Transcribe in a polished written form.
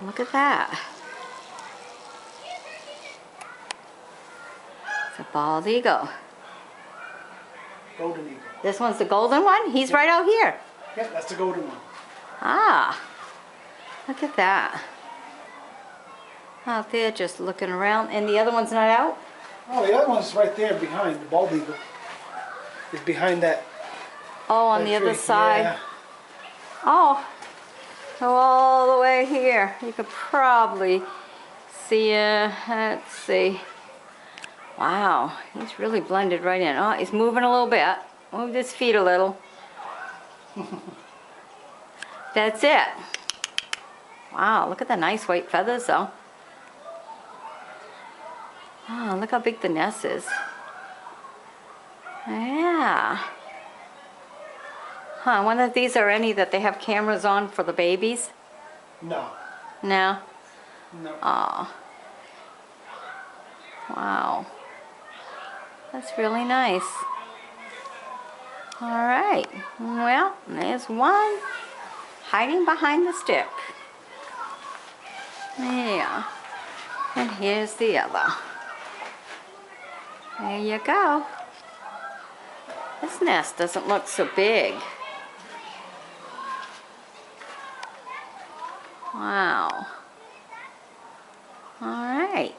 Look at that. It's a bald eagle. Golden eagle. This one's the golden one? He's right out here. Yeah, that's the golden one. Ah, look at that. Out there just looking around. And the other one's not out? Oh, the other one's right there behind. The bald eagle is behind that. Oh, on the other tree. side. Yeah. Oh, go all the way here. You could probably see, let's see. Wow, he's really blended right in. Oh, he's moving a little bit. Moved his feet a little. That's it. Wow, look at the nice white feathers though. Oh, look how big the nest is. Yeah. Huh, I wonder if these are any that they have cameras on for the babies? No. No? No. Oh. Wow. That's really nice. Alright. Well, there's one hiding behind the stick. Yeah. And here's the other. There you go. This nest doesn't look so big. Wow. All right.